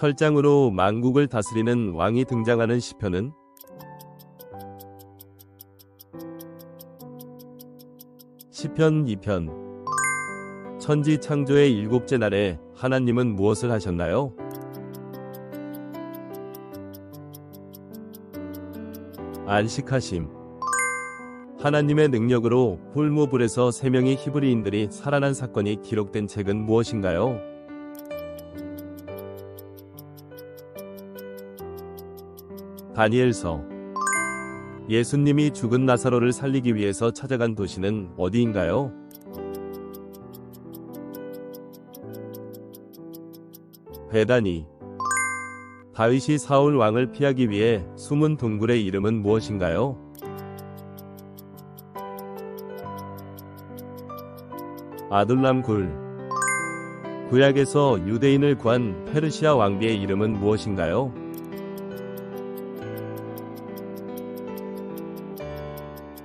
철장으로 만국을 다스리는 왕이 등장하는 시편은 시편 2편. 천지 창조의 일곱째 날에 하나님은 무엇을 하셨나요? 안식하심. 하나님의 능력으로 홀무불에서 3명의 히브리인들이 살아난 사건이 기록된 책은 무엇인가요? 다니엘서. 예수님이 죽은 나사로를 살리기 위해서 찾아간 도시는 어디인가요? 베다니. 다윗이 사울 왕을 피하기 위해 숨은 동굴의 이름은 무엇인가요? 아둘람 굴. 구약에서 유대인을 구한 페르시아 왕비의 이름은 무엇인가요?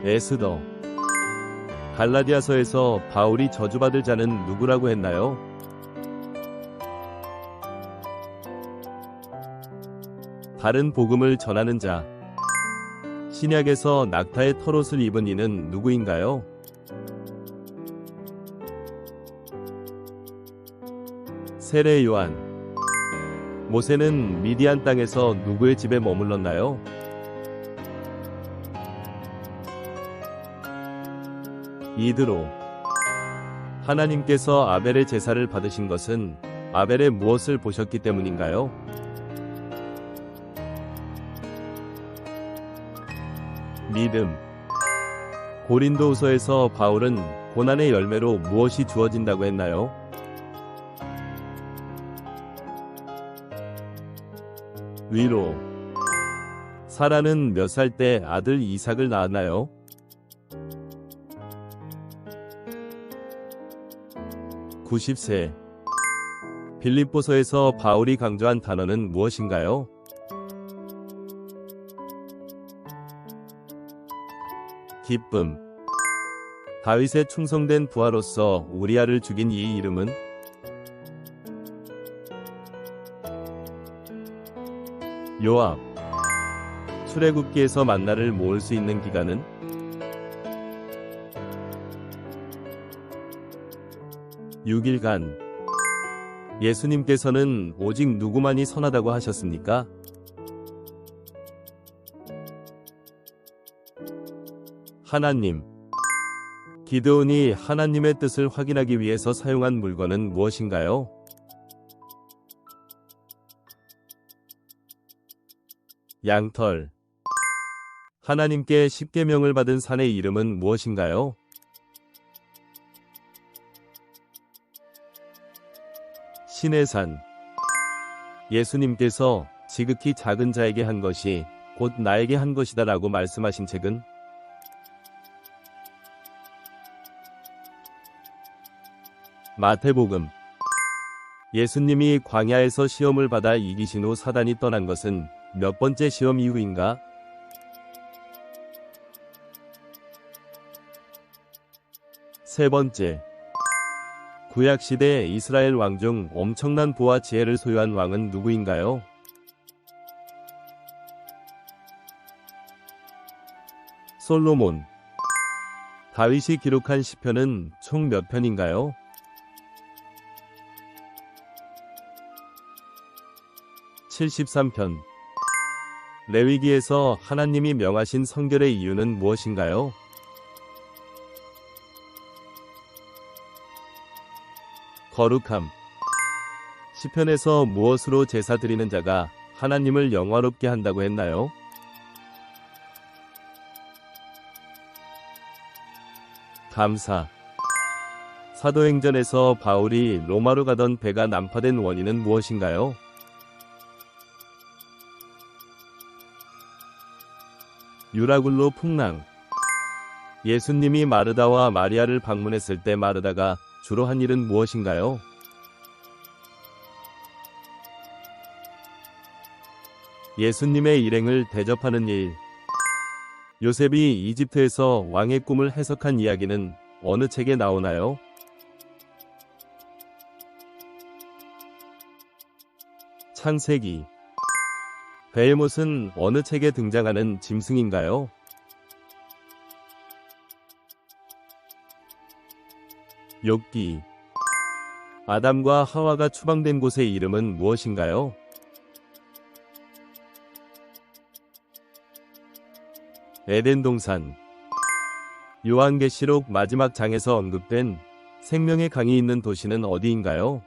에스더. 갈라디아서에서 바울이 저주받을 자는 누구라고 했나요? 다른 복음을 전하는 자. 신약에서 낙타의 털옷을 입은 이는 누구인가요? 세례 요한. 모세는 미디안 땅에서 누구의 집에 머물렀나요? 이드로. 하나님께서 아벨의 제사를 받으신 것은 아벨의 무엇을 보셨기 때문인가요? 믿음. 고린도후서에서 바울은 고난의 열매로 무엇이 주어진다고 했나요? 위로. 사라는 몇 살 때 아들 이삭을 낳았나요? (90세) 빌립보서에서 바울이 강조한 단어는 무엇인가요? 기쁨. 다윗의 충성된 부하로서 우리아를 죽인 이 이름은? 요압. 출애굽기에서 만나를 모을 수 있는 기간은? (6일간) 예수님께서는 오직 누구만이 선하다고 하셨습니까? 하나님. 기드온이 하나님의 뜻을 확인하기 위해서 사용한 물건은 무엇인가요? 양털. 하나님께 십계명을 받은 산의 이름은 무엇인가요? 신의 산. 예수님께서 지극히 작은 자에게 한 것이 곧 나에게 한 것이다 라고 말씀하신 책은? 마태복음. 예수님이 광야에서 시험을 받아 이기신 후 사단이 떠난 것은 몇 번째 시험 이후인가? 세 번째. 구약시대 이스라엘 왕 중 엄청난 부와 지혜를 소유한 왕은 누구인가요? 솔로몬. 다윗이 기록한 시편은 총 몇 편인가요? 73편. 레위기에서 하나님이 명하신 성결의 이유는 무엇인가요? 거룩함. 시편에서 무엇으로 제사 드리는 자가 하나님을 영화롭게 한다고 했나요? 감사. 사도행전에서 바울이 로마로 가던 배가 난파된 원인은 무엇인가요? 유라굴로 풍랑. 예수님이 마르다와 마리아를 방문했을 때 마르다가 주로 한 일은 무엇인가요? 예수님의 일행을 대접하는 일. 요셉이 이집트에서 왕의 꿈을 해석한 이야기는 어느 책에 나오나요? 창세기. 베헤못은 어느 책에 등장하는 짐승인가요? 욥기. 아담과 하와가 추방된 곳의 이름은 무엇인가요? 에덴 동산. 요한계시록 마지막 장에서 언급된 생명의 강이 있는 도시는 어디인가요?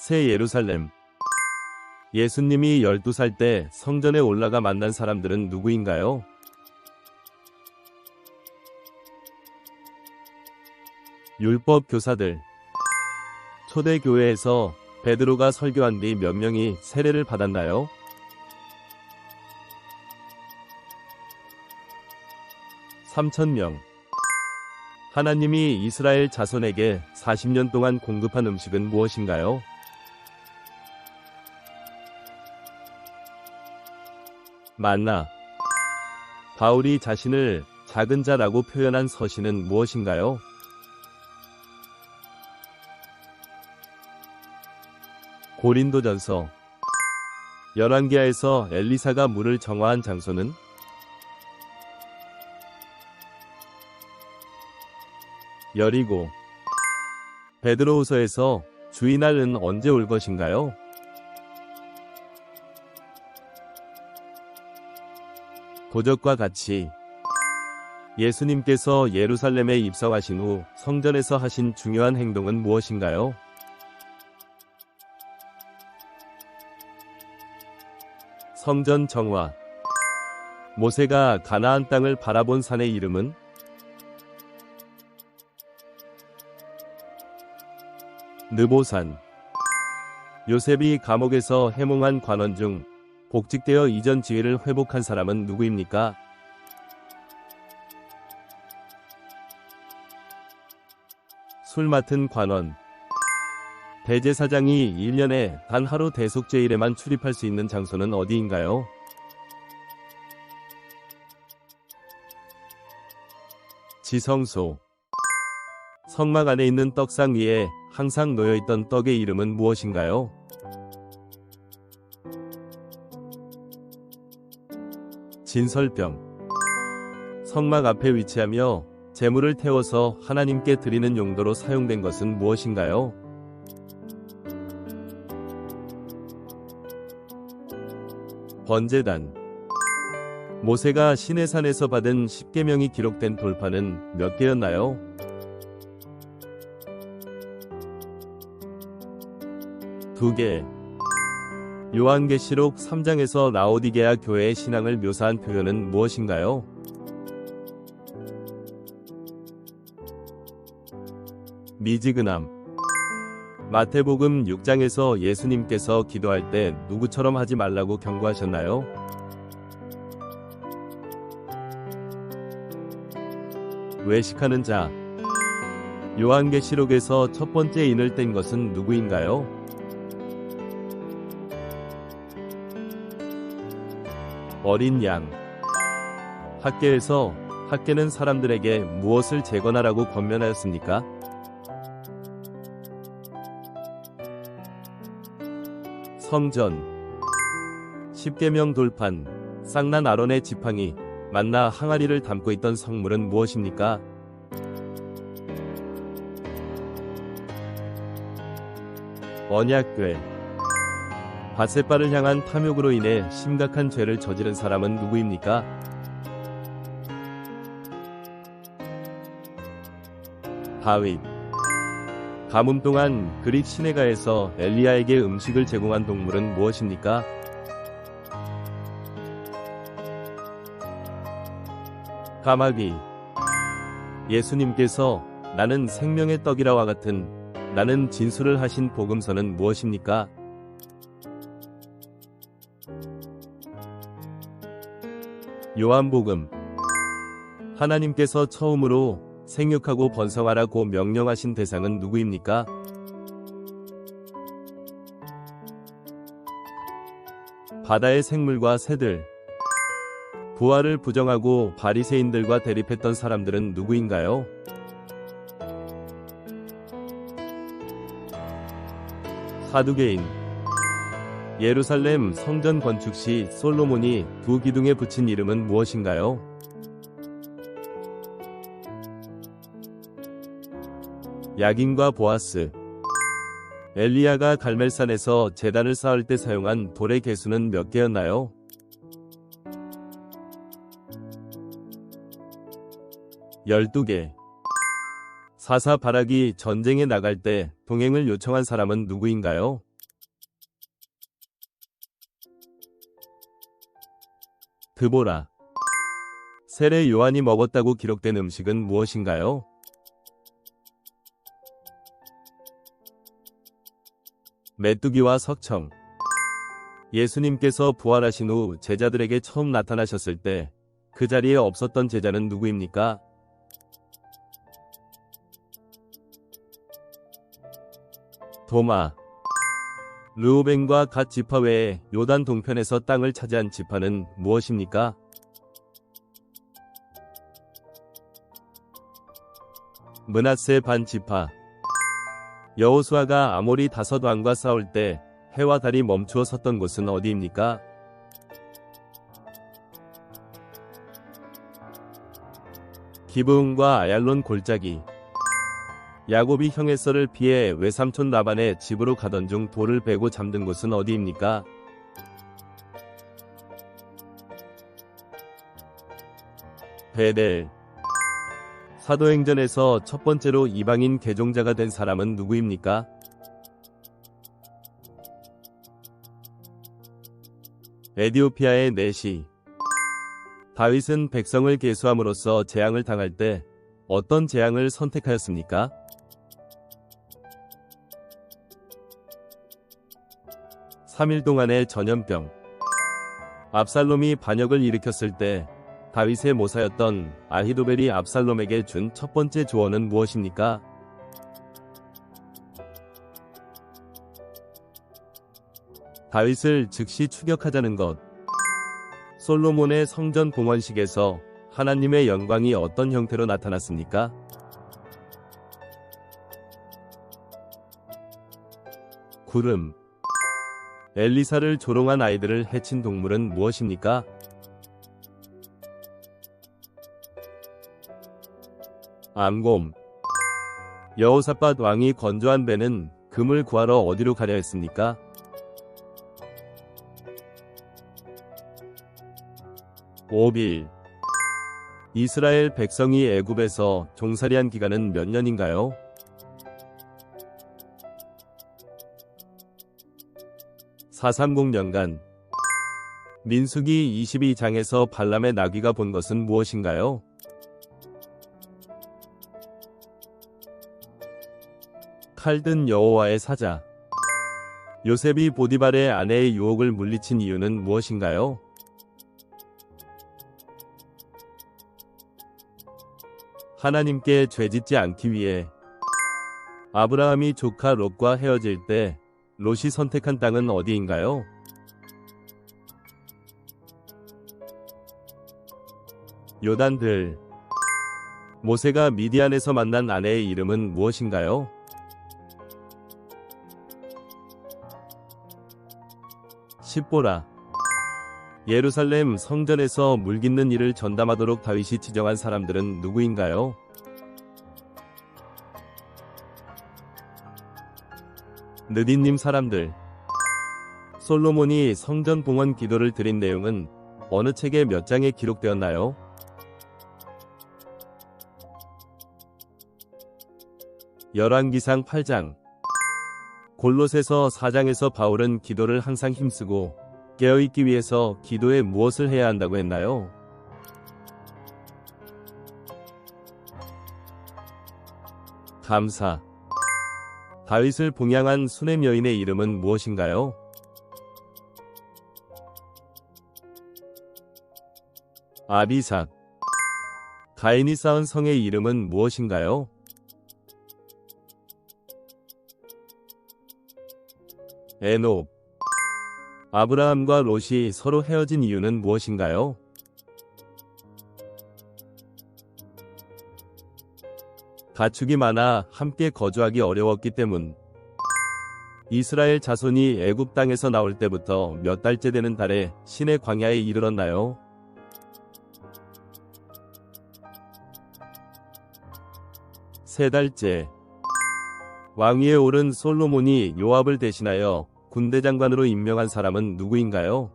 새 예루살렘. 예수님이 12살 때 성전에 올라가 만난 사람들은 누구인가요? 율법 교사들. 초대교회에서 베드로가 설교한 뒤 몇 명이 세례를 받았나요? (3,000명) 하나님이 이스라엘 자손에게 40년 동안 공급한 음식은 무엇인가요? 만나. 바울이 자신을 작은 자라고 표현한 서신은 무엇인가요? 고린도전서. 열왕기하에서 엘리사가 물을 정화한 장소는? 여리고. 베드로후서에서 주의 날은 언제 올 것인가요? 도적과 같이. 예수님께서 예루살렘에 입성하신 후 성전에서 하신 중요한 행동은 무엇인가요? 성전 정화. 모세가 가나안 땅을 바라본 산의 이름은? 느보산. 요셉이 감옥에서 해몽한 관원 중 복직되어 이전 지위를 회복한 사람은 누구입니까? 술 맡은 관원. 대제사장이 1년에 단 하루 대속죄일에만 출입할 수 있는 장소는 어디인가요? 지성소. 성막 안에 있는 떡상 위에 항상 놓여있던 떡의 이름은 무엇인가요? 진설병. 성막 앞에 위치하며 제물을 태워서 하나님께 드리는 용도로 사용된 것은 무엇인가요? 번제단. 모세가 시내산에서 받은 10계명이 기록된 돌판은 몇 개였나요? 2개. 요한계시록 3장에서 라오디게아 교회의 신앙을 묘사한 표현은 무엇인가요? 미지근함. 마태복음 6장에서 예수님께서 기도할 때 누구처럼 하지 말라고 경고하셨나요? 외식하는 자. 요한계시록에서 첫 번째 인을 뗀 것은 누구인가요? 어린 양. 학계에서 학계는 사람들에게 무엇을 재건하라고 권면하였습니까? 성전. 10계명 돌판. 쌍난 아론의 지팡이 만나 항아리를 담고 있던 성물은 무엇입니까? 언약궤. 밧세바를 향한 탐욕으로 인해 심각한 죄를 저지른 사람은 누구입니까? 다윗. 가뭄 동안 그릭 시내가에서 엘리야에게 음식을 제공한 동물은 무엇입니까? 까마귀. 예수님께서 나는 생명의 떡이라와 같은 나는 진술을 하신 복음서는 무엇입니까? 요한복음. 하나님께서 처음으로 생육하고 번성하라고 명령하신 대상은 누구입니까? 바다의 생물과 새들. 부활을 부정하고 바리새인들과 대립했던 사람들은 누구인가요? 사두개인. 예루살렘 성전 건축 시 솔로몬이 두 기둥에 붙인 이름은 무엇인가요? 야긴과 보아스. 엘리야가 갈멜산에서 제단을 쌓을 때 사용한 돌의 개수는 몇 개였나요? 12개. 사사 바락이 전쟁에 나갈 때 동행을 요청한 사람은 누구인가요? 드보라. 세례 요한이 먹었다고 기록된 음식은 무엇인가요? 메뚜기와 석청. 예수님께서 부활하신 후 제자들에게 처음 나타나셨을 때 그 자리에 없었던 제자는 누구입니까? 도마. 르우벤과 갓 지파 외에 요단 동편에서 땅을 차지한 지파는 무엇입니까? 므낫세 반 지파. 여호수아가 아모리 5왕과 싸울 때 해와 달이 멈추어 섰던 곳은 어디입니까? 기브온과 아얄론 골짜기. 야곱이 형 에서를 피해 외삼촌 라반의 집으로 가던 중 돌을 베고 잠든 곳은 어디입니까? 베델. 사도행전에서 첫 번째로 이방인 개종자가 된 사람은 누구입니까? 에디오피아의 내시. 다윗은 백성을 계수함으로써 재앙을 당할 때 어떤 재앙을 선택하였습니까? 삼 일 동안의 전염병. 압살롬이 반역을 일으켰을 때 다윗의 모사였던 아히도벨이 압살롬에게 준 첫 번째 조언은 무엇입니까? 다윗을 즉시 추격하자는 것. 솔로몬의 성전 봉헌식에서 하나님의 영광이 어떤 형태로 나타났습니까? 구름. 엘리사를 조롱한 아이들을 해친 동물은 무엇입니까? 암곰. 여호사밧 왕이 건조한 배는 금을 구하러 어디로 가려 했습니까? 오빌. 이스라엘 백성이 애굽에서 종살이한 기간은 몇 년인가요? (430년간) 민수기 22장에서 발람의 나귀가 본 것은 무엇인가요? 칼든 여호와의 사자. 요셉이 보디발의 아내의 유혹을 물리친 이유는 무엇인가요? 하나님께 죄짓지 않기 위해. 아브라함이 조카 롯과 헤어질 때 롯이 선택한 땅은 어디인가요? 요단들. 모세가 미디안에서 만난 아내의 이름은 무엇인가요? 십보라. 예루살렘 성전에서 물 깃는 일을 전담하도록 다윗이 지정한 사람들은 누구인가요? 느디님 사람들. 솔로몬이 성전 봉헌 기도를 드린 내용은 어느 책의 몇 장에 기록되었나요? 열왕기상 8장. 골로새서 4장에서 바울은 기도를 항상 힘쓰고 깨어있기 위해서 기도에 무엇을 해야 한다고 했나요? 감사. 다윗을 봉양한 수넴 여인의 이름은 무엇인가요? 아비삭. 가인이 쌓은 성의 이름은 무엇인가요? 에녹. 아브라함과 롯이 서로 헤어진 이유는 무엇인가요? 가축이 많아 함께 거주하기 어려웠기 때문. 이스라엘 자손이 애굽 땅에서 나올 때부터 몇 달째 되는 달에 신의 광야에 이르렀나요? 세 달째. 왕위에 오른 솔로몬이 요압을 대신하여 군대 장관으로 임명한 사람은 누구인가요?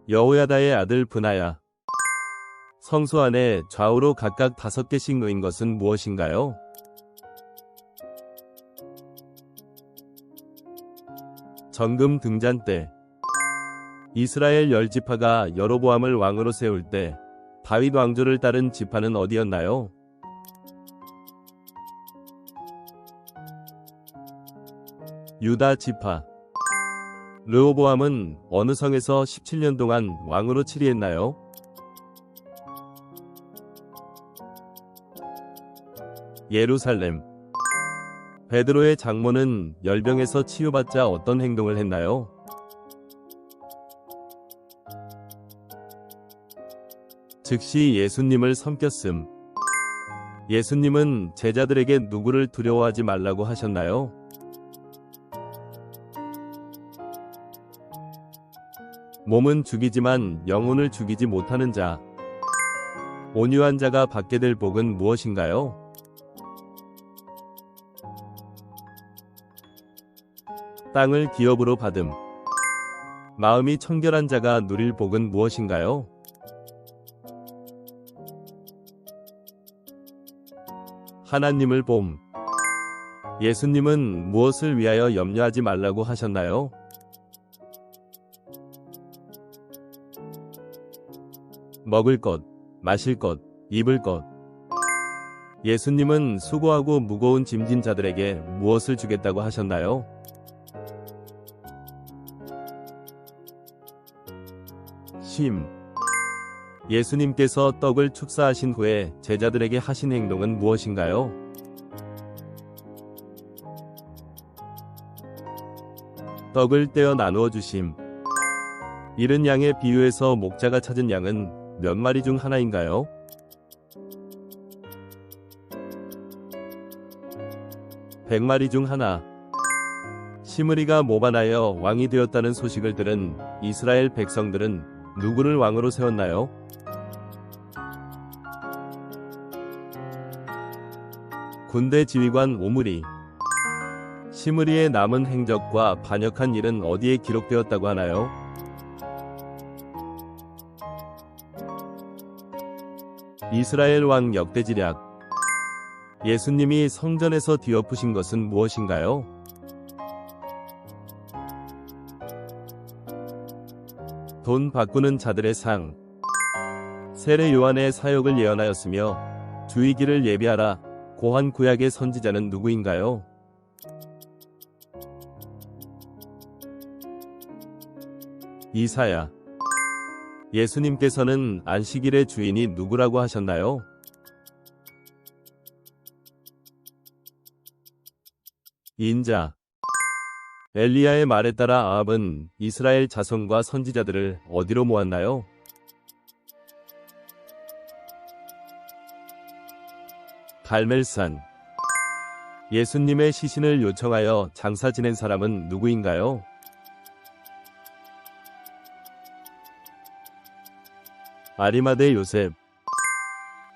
여호야다의 아들 브나야. 성소 안에 좌우로 각각 5개씩 놓인 것은 무엇인가요? 정금 등잔대. 이스라엘 10지파가 여로보암을 왕으로 세울 때 다윗 왕조를 따른 지파는 어디였나요? 유다 지파. 르호보암은 어느 성에서 17년 동안 왕으로 치리했나요? 예루살렘. 베드로의 장모는 열병에서 치유받자 어떤 행동을 했나요? 즉시 예수님을 섬겼음. 예수님은 제자들에게 누구를 두려워하지 말라고 하셨나요? 몸은 죽이지만 영혼을 죽이지 못하는 자. 온유한 자가 받게 될 복은 무엇인가요? 땅을 기업으로 받음. 마음이 청결한 자가 누릴 복은 무엇인가요? 하나님을 봄. 예수님은 무엇을 위하여 염려하지 말라고 하셨나요? 먹을 것, 마실 것, 입을 것. 예수님은 수고하고 무거운 짐진 자들에게 무엇을 주겠다고 하셨나요? 쉼. 예수님께서 떡을 축사하신 후에 제자들에게 하신 행동은 무엇인가요? 떡을 떼어 나누어 주심. 잃은 양의 비유에서 목자가 찾은 양은 몇 마리 중 하나인가요? 백 마리 중 하나. 시므리가 모반하여 왕이 되었다는 소식을 들은 이스라엘 백성들은 누구를 왕으로 세웠나요? 군대 지휘관 오므리. 시므리의 남은 행적과 반역한 일은 어디에 기록되었다고 하나요? 이스라엘 왕 역대지략. 예수님이 성전에서 뒤엎으신 것은 무엇인가요? 돈 바꾸는 자들의 상. 세례 요한의 사역을 예언하였으며 주의기를 예비하라. 고한 구약의 선지자는 누구인가요? 이사야. 예수님께서는 안식일의 주인이 누구라고 하셨나요? 인자. 엘리야의 말에 따라 아합은 이스라엘 자손과 선지자들을 어디로 모았나요? 갈멜산. 예수님의 시신을 요청하여 장사 지낸 사람은 누구인가요? 아리마대 요셉.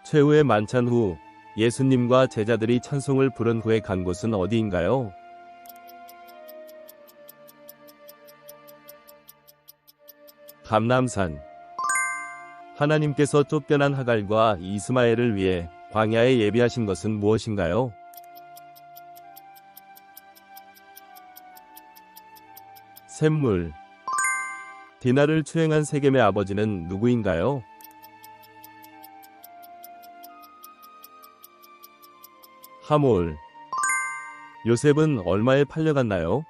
최후의 만찬 후 예수님과 제자들이 찬송을 부른 후에 간 곳은 어디인가요? 감람산. 하나님께서 쫓겨난 하갈과 이스마엘을 위해 광야에 예비하신 것은 무엇인가요? 샘물. 디나를 추행한 세겜의 아버지는 누구인가요? 하몰. 요셉은 얼마에 팔려갔나요?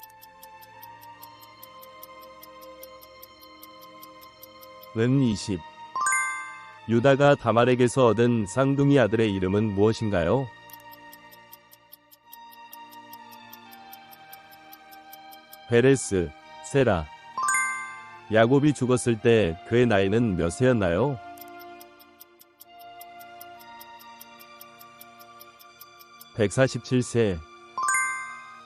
은 20. 유다가 다말에게서 얻은 쌍둥이 아들의 이름은 무엇인가요? 베레스, 세라. 야곱이 죽었을 때 그의 나이는 몇 세였나요? 147세.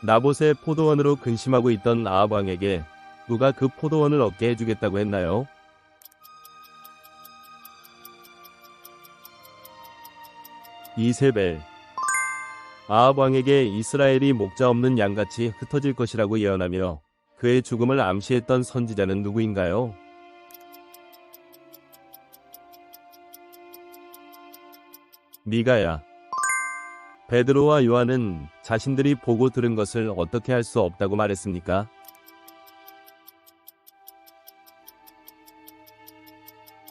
나봇의 포도원으로 근심하고 있던 아합 왕에게 누가 그 포도원을 얻게 해주겠다고 했나요? 이세벨. 아합 왕에게 이스라엘이 목자 없는 양같이 흩어질 것이라고 예언하며 그의 죽음을 암시했던 선지자는 누구인가요? 미가야. 베드로와 요한은 자신들이 보고 들은 것을 어떻게 할 수 없다고 말했습니까?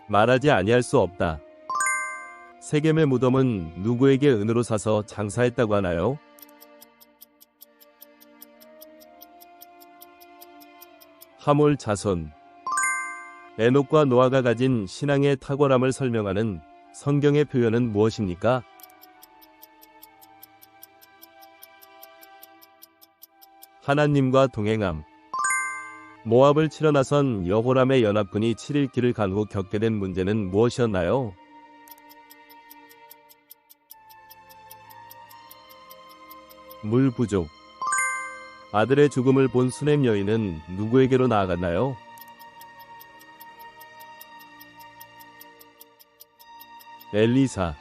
말하지 아니할 수 없다. 세겜의 무덤은 누구에게 은으로 사서 장사했다고 하나요? 하몰 자손. 에녹과 노아가 가진 신앙의 탁월함을 설명하는 성경의 표현은 무엇입니까? 하나님과 동행함. 모압을 치러 나선 여호람의 연합군이 7일 길을 간 후 겪게 된 문제는 무엇이었나요? 물 부족. 아들의 죽음을 본 수넴 여인은 누구에게로 나아갔나요? 엘리사.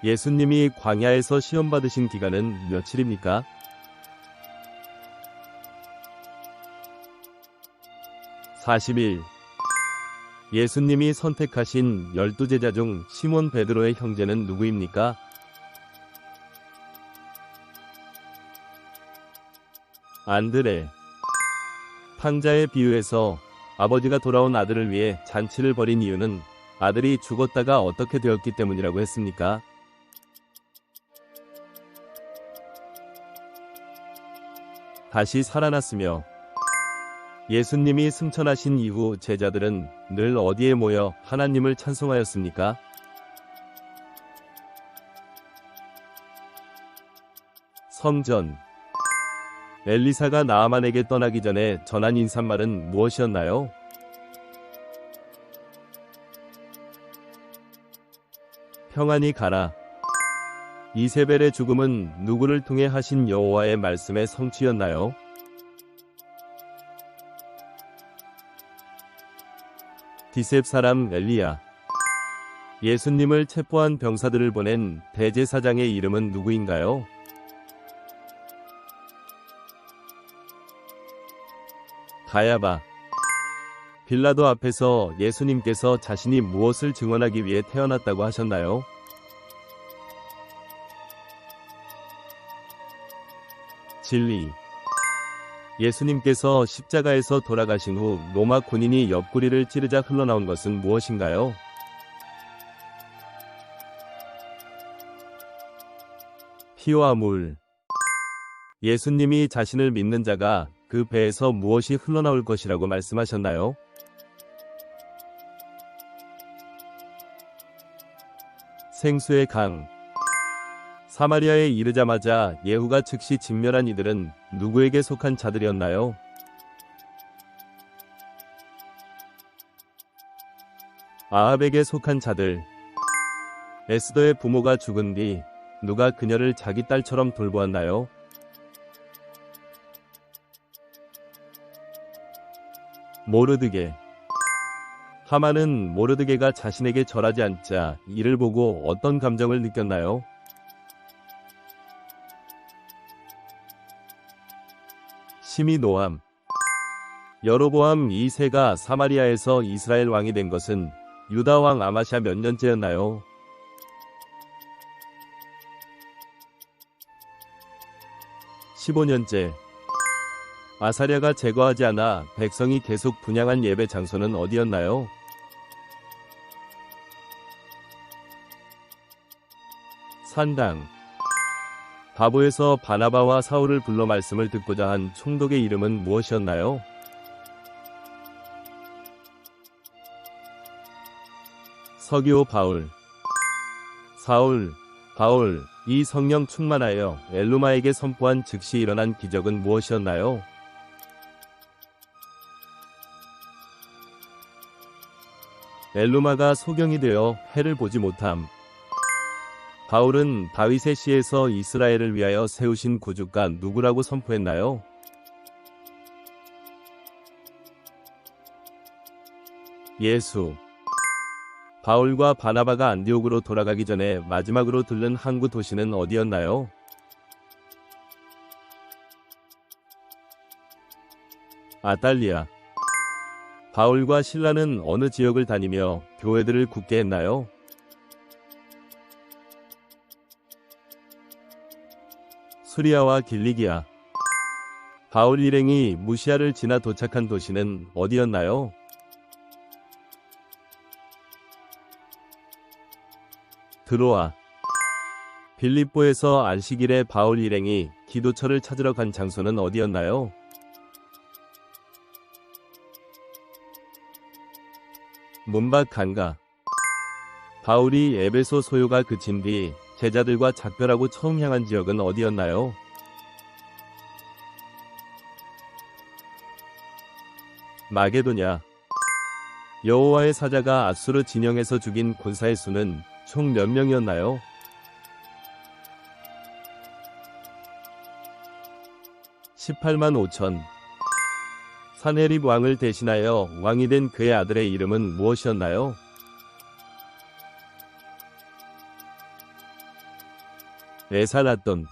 예수님이 광야에서 시험받으신 기간은 며칠입니까? 40일. 예수님이 선택하신 12제자 중 시몬 베드로의 형제는 누구입니까? 안드레. 탕자의 비유에서 아버지가 돌아온 아들을 위해 잔치를 벌인 이유는 아들이 죽었다가 어떻게 되었기 때문이라고 했습니까? 다시 살아났으며. 예수님이 승천하신 이후 제자들은 늘 어디에 모여 하나님을 찬송하였습니까? 성전. 엘리사가 나아만에게 떠나기 전에 전한 인사말은 무엇이었나요? 평안히 가라. 이세벨의 죽음은 누구를 통해 하신 여호와의 말씀의 성취였나요? 디셉 사람 엘리야. 예수님을 체포한 병사들을 보낸 대제사장의 이름은 누구인가요? 가야바. 빌라도 앞에서 예수님께서 자신이 무엇을 증언하기 위해 태어났다고 하셨나요? 진리. 예수님께서 십자가에서 돌아가신 후 로마 군인이 옆구리를 찌르자 흘러나온 것은 무엇인가요? 피와 물. 예수님이 자신을 믿는 자가 그 배에서 무엇이 흘러나올 것이라고 말씀하셨나요? 생수의 강. 사마리아에 이르자마자 예후가 즉시 진멸한 이들은 누구에게 속한 자들이었나요? 아합에게 속한 자들. 에스더의 부모가 죽은 뒤 누가 그녀를 자기 딸처럼 돌보았나요? 모르드게. 하만은 모르드게가 자신에게 절하지 않자 이를 보고 어떤 감정을 느꼈나요? 시미노함. 여로보암 2세가 사마리아에서 이스라엘 왕이 된 것은 유다 왕 아마샤 몇 년째였나요? 15년째. 아사랴가 제거하지 않아 백성이 계속 분향한 예배 장소는 어디였나요? 산당. 바보에서 바나바와 사울을 불러 말씀을 듣고자 한 총독의 이름은 무엇이었나요? 서기오 바울. 사울, 바울, 이 성령 충만하여 엘루마에게 선포한 즉시 일어난 기적은 무엇이었나요? 엘루마가 소경이 되어 해를 보지 못함. 바울은 다윗의 시에서 이스라엘을 위하여 세우신 구주가 누구라고 선포했나요? 예수. 바울과 바나바가 안디옥으로 돌아가기 전에 마지막으로 들른 항구 도시는 어디였나요? 아탈리아. 바울과 실라는 어느 지역을 다니며 교회들을 굳게 했나요? 수리아와 길리기아. 바울 일행이 무시아를 지나 도착한 도시는 어디였나요? 드로아. 빌립보에서 안식일에 바울 일행이 기도처를 찾으러 간 장소는 어디였나요? 문밖 간가. 바울이 에베소 소요가 그친 뒤 제자들과 작별하고 처음 향한 지역은 어디였나요? 마게도냐. 여호와의 사자가 앗수르 진영에서 죽인 군사의 수는 총 몇 명이었나요? 18만 5천. 사네립 왕을 대신하여 왕이 된 그의 아들의 이름은 무엇이었나요? 에살라돈.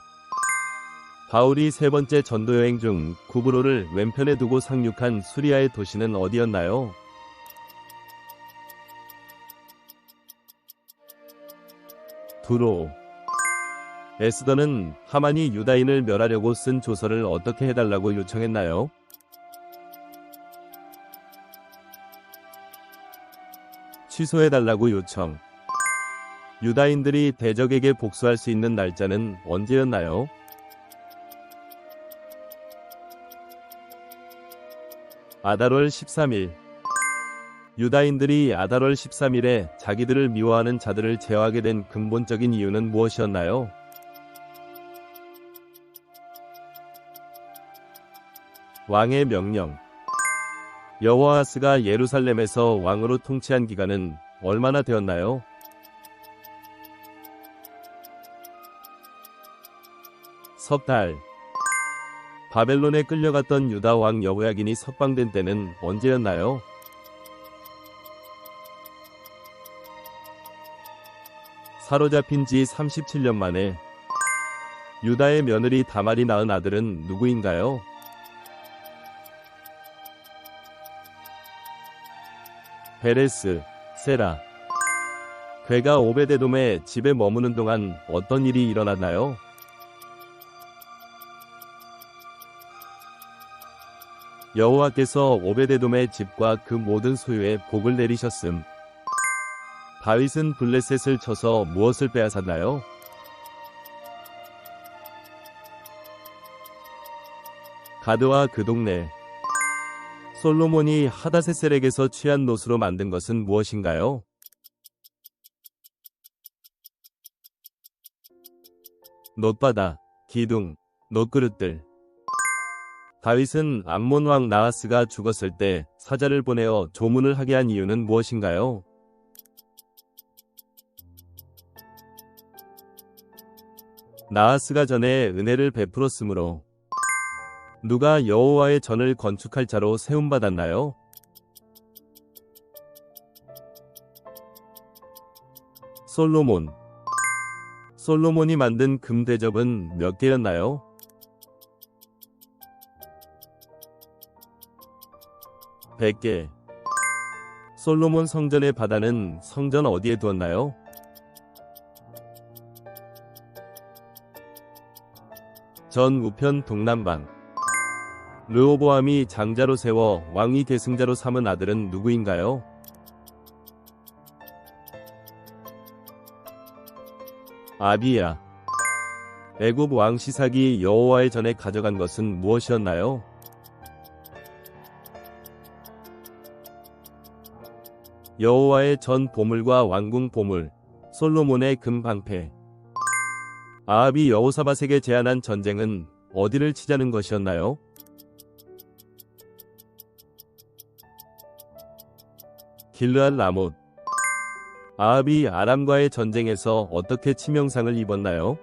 바울이 세 번째 전도여행 중 구브로를 왼편에 두고 상륙한 수리아의 도시는 어디였나요? 두로. 에스더는 하만이 유다인을 멸하려고 쓴 조서를 어떻게 해달라고 요청했나요? 취소해달라고 요청. 유다인들이 대적에게 복수할 수 있는 날짜는 언제였나요? 아달월 13일. 유다인들이 아달월 13일에 자기들을 미워하는 자들을 제어하게 된 근본적인 이유는 무엇이었나요? 왕의 명령. 여호아하스가 예루살렘에서 왕으로 통치한 기간은 얼마나 되었나요? 석 달. 바벨론에 끌려갔던 유다 왕 여호야긴이 석방된 때는 언제였나요? 사로잡힌 지 37년 만에. 유다의 며느리 다말이 낳은 아들은 누구인가요? 베레스, 세라. 괴가 오베데돔의 집에 머무는 동안 어떤 일이 일어났나요? 여호와께서 오베데돔의 집과 그 모든 소유에 복을 내리셨음. 다윗은 블레셋을 쳐서 무엇을 빼앗았나요? 가드와 그 동네. 솔로몬이 하다세셀에게서 취한 노수로 만든 것은 무엇인가요? 놋바다, 기둥, 놋그릇들. 다윗은 암몬 왕 나하스가 죽었을 때 사자를 보내어 조문을 하게 한 이유는 무엇인가요? 나하스가 전에 은혜를 베풀었으므로. 누가 여호와의 전을 건축할 자로 세움받았나요? 솔로몬. 솔로몬이 만든 금 대접은 몇 개였나요? 100개. 솔로몬 성전의 바다는 성전 어디에 두었나요? 전 우편 동남방. 르호보암이 장자로 세워 왕위 계승자로 삼은 아들은 누구인가요? 아비야. 애굽 왕 시삭이 여호와의 전에 가져간 것은 무엇이었나요? 여호와의 전 보물과 왕궁 보물, 솔로몬의 금 방패. 아합이 여호사밧에게 제안한 전쟁은 어디를 치자는 것이었나요? 길르앗 라못. 아합이 아람과의 전쟁에서 어떻게 치명상을 입었나요?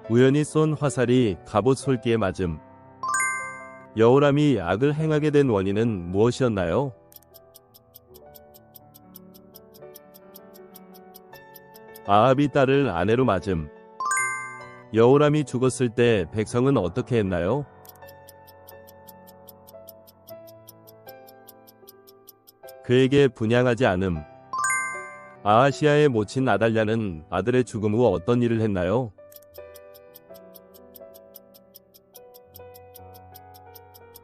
우연히 쏜 화살이 갑옷 솔기에 맞음. 여호람이 악을 행하게 된 원인은 무엇이었나요? 아합이 딸을 아내로 맞음. 여호람이 죽었을 때 백성은 어떻게 했나요? 그에게 분향하지 않음. 아하시아의 모친 아달랴는 아들의 죽음 후 어떤 일을 했나요?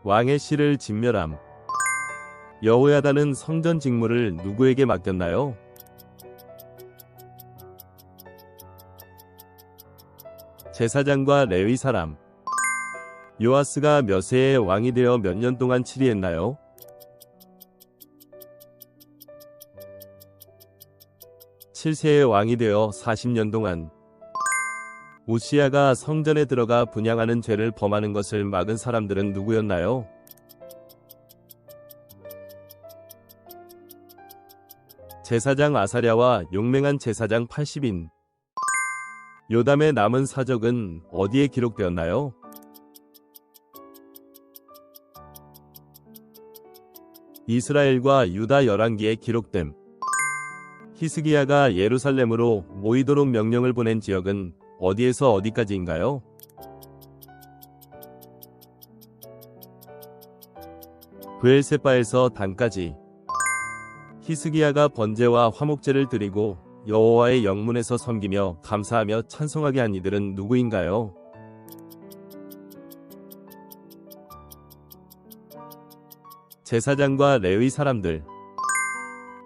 왕의 씨를 진멸함. 여호야다는 성전 직무를 누구에게 맡겼나요? 제사장과 레위 사람. 요아스가 몇 세에 왕이 되어 몇 년 동안 치리했나요? (7세에) 왕이 되어 40년 동안. 우시야가 성전에 들어가 분향하는 죄를 범하는 것을 막은 사람들은 누구였나요? 제사장 아사랴와 용맹한 제사장 80인. 요담의 남은 사적은 어디에 기록되었나요? 이스라엘과 유다 열왕기에 기록됨. 히스기야가 예루살렘으로 모이도록 명령을 보낸 지역은 어디에서 어디까지인가요? 브엘세바에서 단까지. 히스기야가 번제와 화목제를 드리고 여호와의 영문에서 섬기며 감사하며 찬송하게 한 이들은 누구인가요? 제사장과 레위 사람들.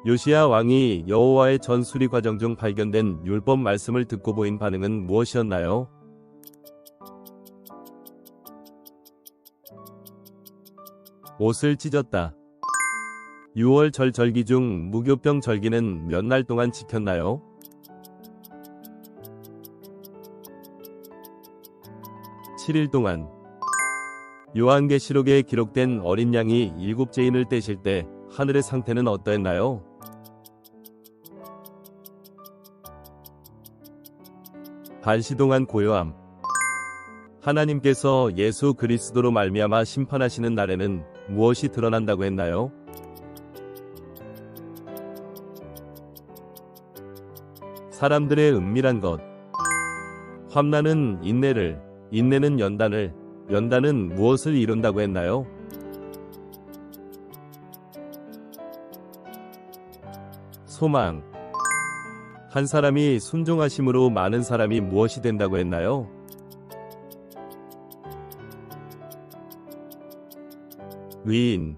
요시야 왕이 여호와의 전수리 과정 중 발견된 율법 말씀을 듣고 보인 반응은 무엇이었나요? 옷을 찢었다. 6월 절 절기 중 무교병 절기는 몇 날 동안 지켰나요? (7일) 동안. 요한계시록에 기록된 어린 양이 7죄인을 떼실 때 하늘의 상태는 어떠했나요? 반시 동안 고요함. 하나님께서 예수 그리스도로 말미암아 심판하시는 날에는 무엇이 드러난다고 했나요? 사람들의 은밀한 것. 환난은 인내를, 인내는 연단을, 연단은 무엇을 이룬다고 했나요? 소망. 한 사람이 순종하심으로 많은 사람이 무엇이 된다고 했나요? 의인.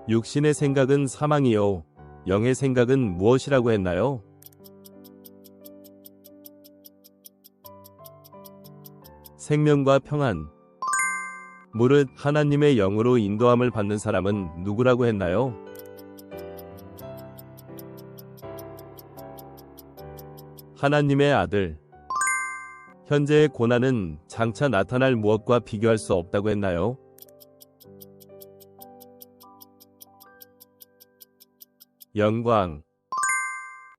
육신의 생각은 사망이요 영의 생각은 무엇이라고 했나요? 생명과 평안. 무릇 하나님의 영으로 인도함을 받는 사람은 누구라고 했나요? 하나님의 아들. 현재의 고난은 장차 나타날 무엇과 비교할 수 없다고 했나요? 영광.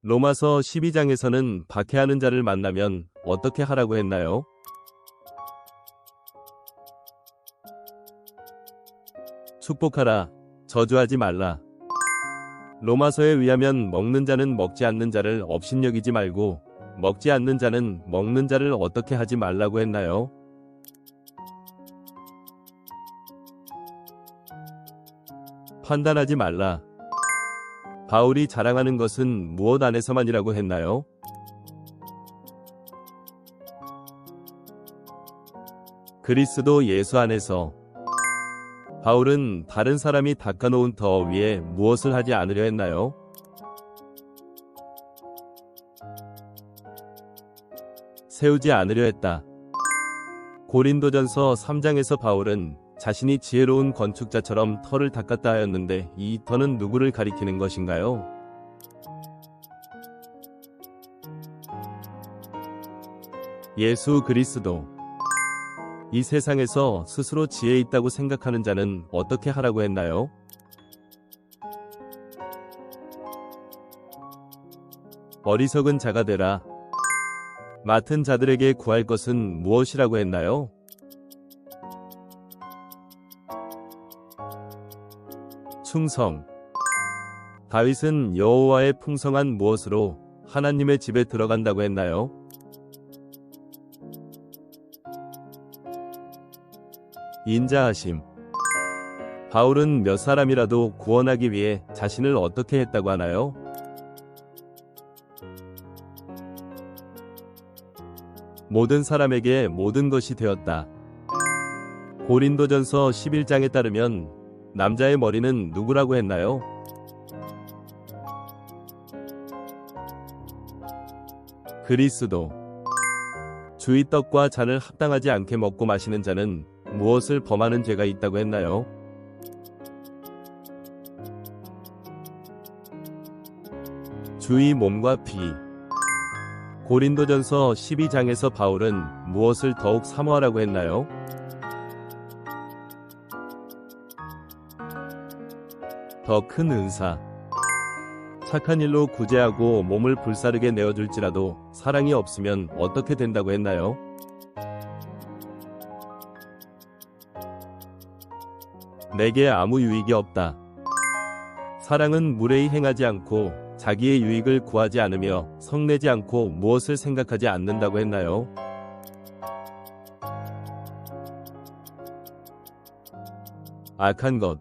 로마서 12장에서는 박해하는 자를 만나면 어떻게 하라고 했나요? 축복하라. 저주하지 말라. 로마서에 의하면 먹는 자는 먹지 않는 자를 업신여기지 말고 먹지 않는 자는 먹는 자를 어떻게 하지 말라고 했나요? 판단하지 말라. 바울이 자랑하는 것은 무엇 안에서만이라고 했나요? 그리스도 예수 안에서. 바울은 다른 사람이 닦아놓은 터 위에 무엇을 하지 않으려 했나요? 세우지 않으려 했다. 고린도전서 3장에서 바울은 자신이 지혜로운 건축자처럼 터를 닦았다 하였는데 이 터는 누구를 가리키는 것인가요? 예수 그리스도. 이 세상에서 스스로 지혜 있다고 생각하는 자는 어떻게 하라고 했나요? 어리석은 자가 되라. 맡은 자들에게 구할 것은 무엇이라고 했나요? 충성. 다윗은 여호와의 풍성한 무엇으로 하나님의 집에 들어간다고 했나요? 인자하심. 바울은 몇 사람이라도 구원하기 위해 자신을 어떻게 했다고 하나요? 모든 사람에게 모든 것이 되었다. 고린도전서 11장에 따르면 남자의 머리는 누구라고 했나요? 그리스도. 주의 떡과 잔을 합당하지 않게 먹고 마시는 자는 무엇을 범하는 죄가 있다고 했나요? 주의 몸과 피. 고린도전서 12장에서 바울은 무엇을 더욱 사모하라고 했나요? 더 큰 은사. 착한 일로 구제하고 몸을 불사르게 내어줄지라도 사랑이 없으면 어떻게 된다고 했나요? 내게 아무 유익이 없다. 사랑은 무례히 행하지 않고 자기의 유익을 구하지 않으며 성내지 않고 무엇을 생각하지 않는다고 했나요? 악한 것.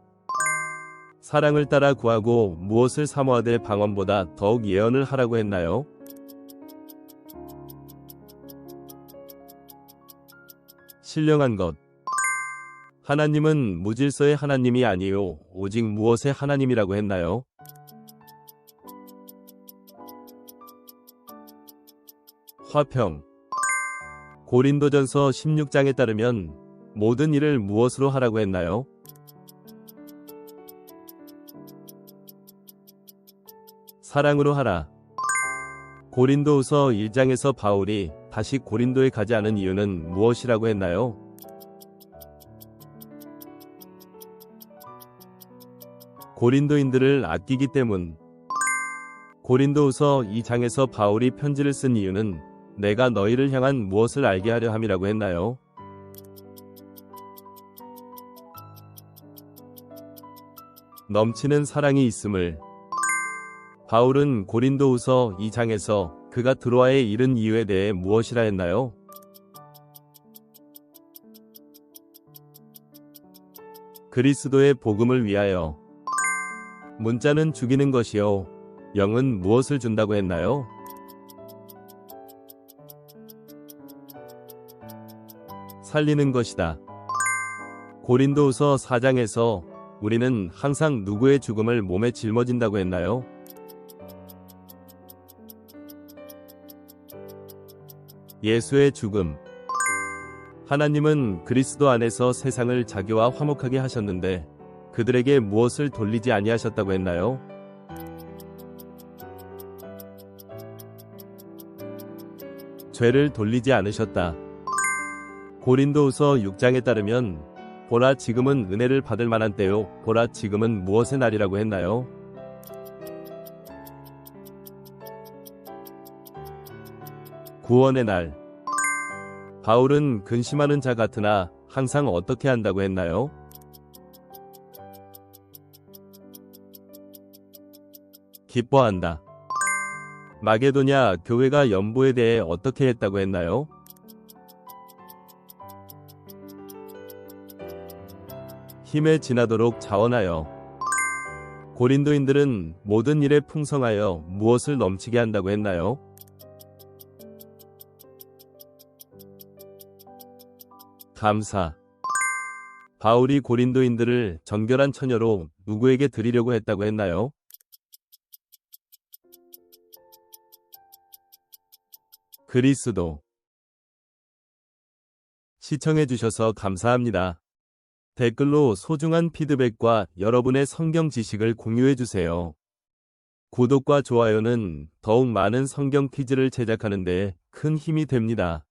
사랑을 따라 구하고 무엇을 사모하되 방언보다 더욱 예언을 하라고 했나요? 신령한 것. 하나님은 무질서의 하나님이 아니요 오직 무엇의 하나님이라고 했나요? 화평. 고린도전서 16장에 따르면 모든 일을 무엇으로 하라고 했나요? 사랑으로 하라. 고린도후서 1장에서 바울이 다시 고린도에 가지 않은 이유는 무엇이라고 했나요? 고린도인들을 아끼기 때문. 고린도후서 2장에서 바울이 편지를 쓴 이유는 내가 너희를 향한 무엇을 알게 하려 함이라고 했나요? 넘치는 사랑이 있음을. 바울은 고린도후서 2장에서 그가 드로아에 이른 이유에 대해 무엇이라 했나요? 그리스도의 복음을 위하여. 문자는 죽이는 것이요 영은 무엇을 준다고 했나요? 살리는 것이다. 고린도후서 4장에서 우리는 항상 누구의 죽음을 몸에 짊어진다고 했나요? 예수의 죽음. 하나님은 그리스도 안에서 세상을 자기와 화목하게 하셨는데 그들에게 무엇을 돌리지 아니하셨다고 했나요? 죄를 돌리지 않으셨다. 고린도후서 6장에 따르면 보라 지금은 은혜를 받을 만한 때요 보라 지금은 무엇의 날이라고 했나요? 구원의 날. 바울은 근심하는 자 같으나 항상 어떻게 한다고 했나요? 기뻐한다. 마게도냐 교회가 연보에 대해 어떻게 했다고 했나요? 힘에 지나도록 자원하여. 고린도인들은 모든 일에 풍성하여 무엇을 넘치게 한다고 했나요? 감사. 바울이 고린도인들을 정결한 처녀로 누구에게 드리려고 했다고 했나요? 그리스도. 시청해주셔서 감사합니다. 댓글로 소중한 피드백과 여러분의 성경 지식을 공유해주세요. 구독과 좋아요는 더욱 많은 성경 퀴즈를 제작하는 데 큰 힘이 됩니다.